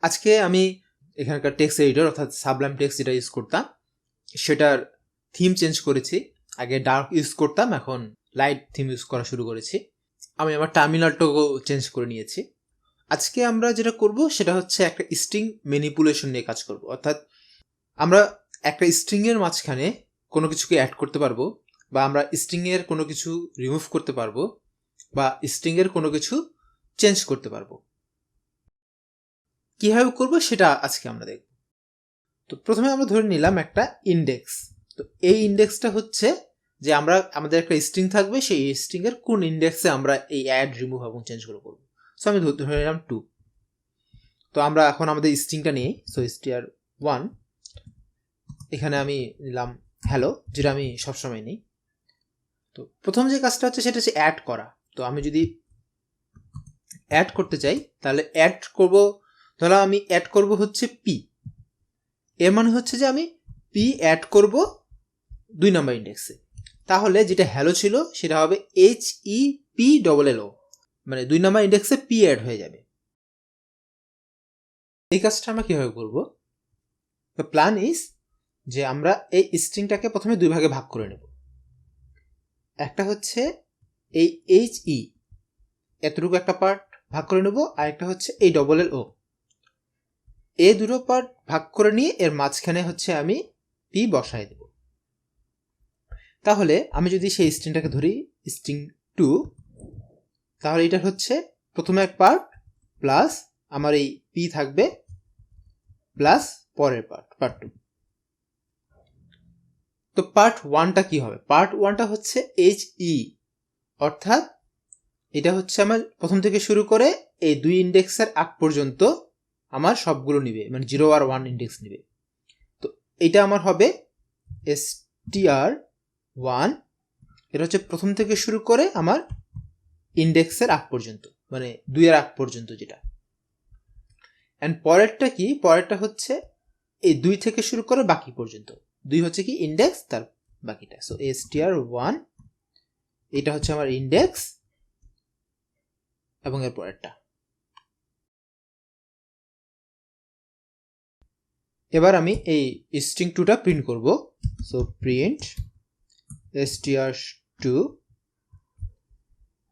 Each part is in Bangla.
আজকে আমি এখানকার টেক্সট এডিটর অর্থাৎ সাবলাইম টেক্সট যেটা ইউজ করতাম সেটার থিম চেঞ্জ করেছি। আগে ডার্ক ইউজ করতাম, এখন লাইট থিম ইউজ করা শুরু করেছি। আমি আমার টার্মিনালটাও চেঞ্জ করে নিয়েছি। আজকে আমরা যেটা করব সেটা হচ্ছে একটা স্ট্রিং ম্যানিপুলেশন নিয়ে কাজ করব। অর্থাৎ আমরা একটা স্ট্রিংয়ের মাঝখানে কোনো কিছুকে অ্যাড করতে পারবো, বা আমরা স্ট্রিংয়ের কোনো কিছু রিমুভ করতে পারবো, বা স্ট্রিংয়ের কোনো কিছু চেঞ্জ করতে পারবো। কীভাবে করবো সেটা আজকে আমরা দেখব। তো প্রথমে আমরা ধরে নিলাম একটা ইন্ডেক্স। তো এই ইন্ডেক্সটা হচ্ছে যে আমাদের একটা স্ট্রিং থাকবে, সেই স্ট্রিংয়ের কোন ইন্ডেক্সে আমরা এই অ্যাড, রিমুভ এবং চেঞ্জগুলো করবো। সো আমি ধরে নিলাম 2। তো আমরা এখন আমাদের স্ট্রিংটা নিই। সো str1, এখানে আমি নিলাম হ্যালো, যেটা আমি সবসময় নিই। তো প্রথম যে কাজটা হচ্ছে সেটা হচ্ছে অ্যাড করা। তো আমি যদি অ্যাড করতে চাই তাহলে অ্যাড করব, তাহলে আমি অ্যাড করব হচ্ছে পি। এর মানে হচ্ছে যে আমি পি অ্যাড করব 2 নাম্বার ইন্ডেক্সে। তাহলে যেটা হ্যালো ছিল সেটা হবে HEPLLO, মানে 2 নাম্বার ইন্ডেক্সে পি অ্যাড হয়ে যাবে। এই কাজটা আমরা কীভাবে করবো? দ্য প্ল্যান ইজ যে আমরা এই স্ট্রিংটাকে প্রথমে 2 ভাগে ভাগ করে নেব। একটা হচ্ছে এই HE এতটুকু একটা পার্ট ভাগ করে নেব, আর একটা হচ্ছে এই LLO। এই দুটো পার্ট ভাগ করে নিয়ে এর মাঝখানে হচ্ছে আমি পি বসাই দেব। তাহলে আমি যদি সেই স্ট্রিংটাকে ধরি স্ট্রিং 2, তাহলে এটা হচ্ছে প্রথমে এক পার্ট প্লাস আমার এই পি থাকবে প্লাস পরের পার্ট 2। তো পার্ট 1টা কি হবে? পার্ট 1টা হচ্ছে HE, অর্থাৎ এটা হচ্ছে আমার প্রথম থেকে শুরু করে এই 2 ইন্ডেক্সের আগ পর্যন্ত আমার সবগুলো নিবে, মানে 0 আর 1 ইন্ডেক্স নিবে। তো এটা আমার হবে str1, এটা হচ্ছে প্রথম থেকে শুরু করে আমার ইন্ডেক্সের আগ পর্যন্ত, মানে 2 এর আগ পর্যন্ত যেটা। অ্যান্ড পরেরটা কি? পরেরটা হচ্ছে এই 2 থেকে শুরু করে বাকি পর্যন্ত। 2 হচ্ছে কি ইন্ডেক্স, তার বাকিটা। সো str1, এটা হচ্ছে আমার ইন্ডেক্স এবং এর পরেরটা। এবার আমি এই স্ট্রিং 2টা প্রিন্ট করব। So print str2।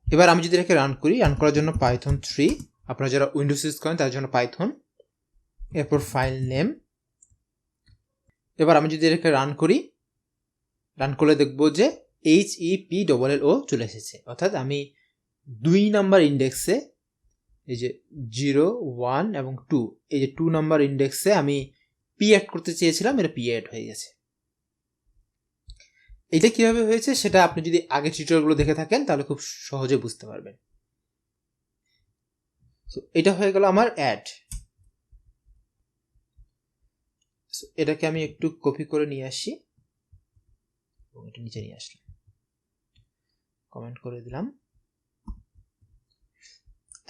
এবার আমি যদি এটাকে রান করার জন্য পাইথন 3, আপনারা যারা উইন্ডোজ ইউজ করেন তার জন্য পাইথন, এরপর ফাইল নেম। এবার আমি যদি এটাকে রান করলে দেখব যে HEPLLO চলে এসেছে। অর্থাৎ আমি 2 নাম্বার ইন্ডেক্সে, এই যে 0, 1 এবং 2, এই যে 2 নাম্বার ইন্ডেক্সে আমি পি অ্যাড করতে চেয়েছিলাম, এটা পি অ্যাড হয়ে গেছে। এটা কিভাবে হয়েছে সেটা আপনি যদি আগের টিউটোরিয়ালগুলো দেখে থাকেন তাহলে খুব সহজে বুঝতে পারবেন। সো এটা হয়ে গেল আমার অ্যাড। এটাকে আমি একটু কপি করে নিয়ে আসি এবং এটা নিচে নিয়ে আসলাম, কমেন্ট করে দিলাম।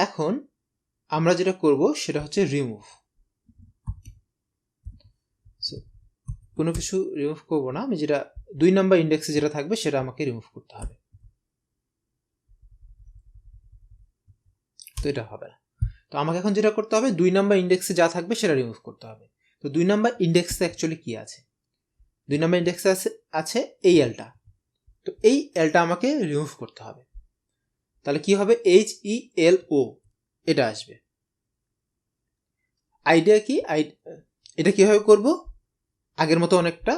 এখন আমরা যেটা করব সেটা হচ্ছে রিমুভ। কোনো কিছু রিমুভ করব না, আমি যেটা 2 নাম্বার ইন্ডেক্সে যেটা থাকবে সেটা আমাকে রিমুভ করতে হবে। তো এটা হবে না। তো আমাকে এখন যেটা করতে হবে, 2 নাম্বার ইন্ডেক্সে যা থাকবে সেটা রিমুভ করতে হবে। তো 2 নাম্বার ইন্ডেক্সে অ্যাকচুয়ালি কি আছে? 2 নাম্বার ইন্ডেক্সে আছে এই এলটা। তো এই এলটা আমাকে রিমুভ করতে হবে। তাহলে কি হবে? HELO এটা আসবে। আইডিয়া কি? এটা কিভাবে করব? আগের মতো অনেকটা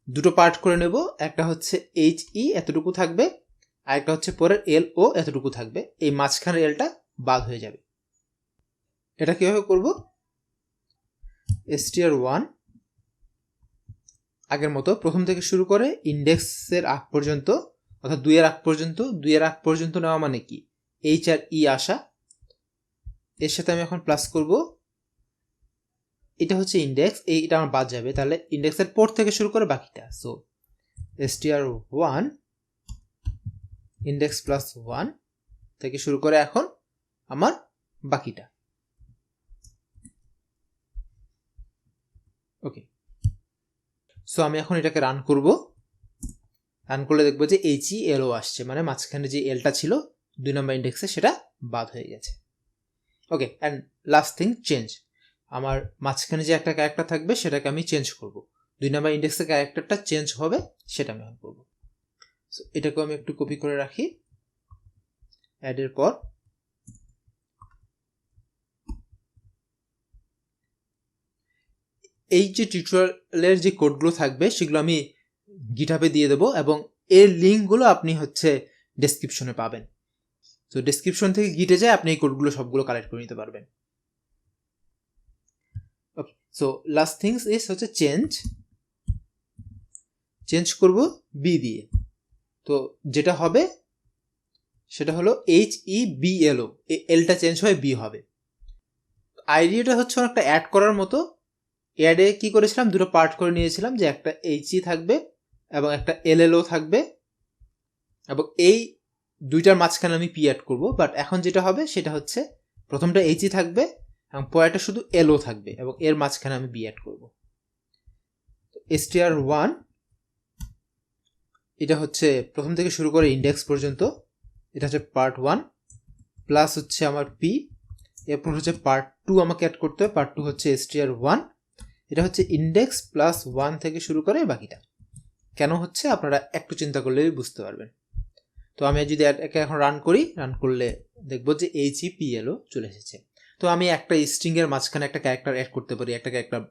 দুটো পার্ট করে নেব। একটা হচ্ছে HE এতটুকু থাকবে, আর একটা হচ্ছে পরের LO এতটুকু থাকবে। এই মাঝখানের এলটা বাদ হয়ে যাবে। এটা কিভাবে করব? str1 আগের মতো প্রথম থেকে শুরু করে ইন্ডেক্সের আগ পর্যন্ত, অর্থাৎ 2 এর আগ পর্যন্ত। 2 এর আগ পর্যন্ত নেওয়া মানে কি? H আর E আসা, এর সাথে আমি এখন প্লাস করব। এটা হচ্ছে ইন্ডেক্স, এইটা আমার বাদ যাবে, তাহলে ইন্ডেক্সের পর থেকে শুরু করে বাকিটা। সো str1 ইন্ডেক্স প্লাস 1 থেকে শুরু করে এখন আমার বাকিটা। ওকে, সো আমি এখন এটাকে রান করলে দেখবো যে HELO আসছে, মানে মাঝখানে যে এলটা ছিল 2 নাম্বার ইন্ডেক্সে সেটা বাদ হয়ে গেছে। ওকে, অ্যান্ড লাস্ট থিং চেঞ্জ। আমার মাঝখানে যে একটা ক্যারেক্টার থাকবে সেটাকে আমি চেঞ্জ করব। 2 নাম্বার ইন্ডেক্সে ক্যারেক্টারটা চেঞ্জ হবে সেটা আমি অন করব। সো এটাকেও আমি একটু কপি করে রাখি। অ্যাডের পর এই যে টিউটোরিয়ালের যে কোডগুলো থাকবে সেগুলো আমি গিটহাবে দিয়ে দেবো এবং এর লিঙ্কগুলো আপনি হচ্ছে ডেসক্রিপশনে পাবেন। তো ডেসক্রিপশন থেকে গিটে যায় আপনি এই কোডগুলো সবগুলো কালেক্ট করে নিতে পারবেন। ওকে, সো লাস্ট থিংস ইজ হচ্ছে চেঞ্জ করব বি দিয়ে। তো যেটা হবে সেটা হলো HEBLO, এলটা চেঞ্জ হয়ে বি হবে। আইডিয়াটা হচ্ছে অনেকটা অ্যাড করার মতো। অ্যাডে কি করেছিলাম, দুটো পার্ট করে নিয়েছিলাম, যে একটা HE থাকবে এবং একটা LLO থাকবে, এবং এই দুইটার মাঝখানে আমি পি অ্যাড করবো। বাট এখন যেটা হবে সেটা হচ্ছে প্রথমটা HE থাকবে এবং পরেরটা শুধু LO থাকবে এবং এর মাঝখানে আমি বি অ্যাড করবো। str1 এটা হচ্ছে প্রথম থেকে শুরু করে ইন্ডেক্স পর্যন্ত, এটা হচ্ছে পার্ট 1 প্লাস হচ্ছে আমার পি। এরপর হচ্ছে পার্ট 2 আমাকে অ্যাড করতে হবে, পার্ট 2 হচ্ছে str1, এটা হচ্ছে ইন্ডেক্স প্লাস 1 থেকে শুরু করে বাকিটা। কেন হচ্ছে আপনারা একটু চিন্তা করলেই বুঝতে পারবেন। তো আমি যদি একে এখন রান করলে দেখবো যে HEPLO চলে এসেছে। তো আমি একটা স্ট্রিংয়ের মাঝখানে একটা ক্যারেক্টার অ্যাড করতে পারি, একটা ক্যারেক্টার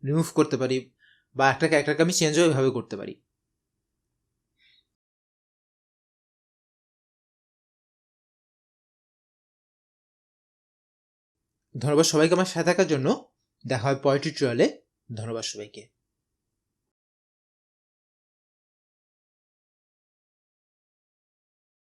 রিমুভ করতে পারি, বা একটা ক্যারেক্টারকে আমি চেঞ্জও এভাবে করতে পারি। ধন্যবাদ সবাইকে আমার সাথে থাকার জন্য। দেখা হয় পরের টিউটোরিয়ালে। ধন্যবাদ সবাইকে।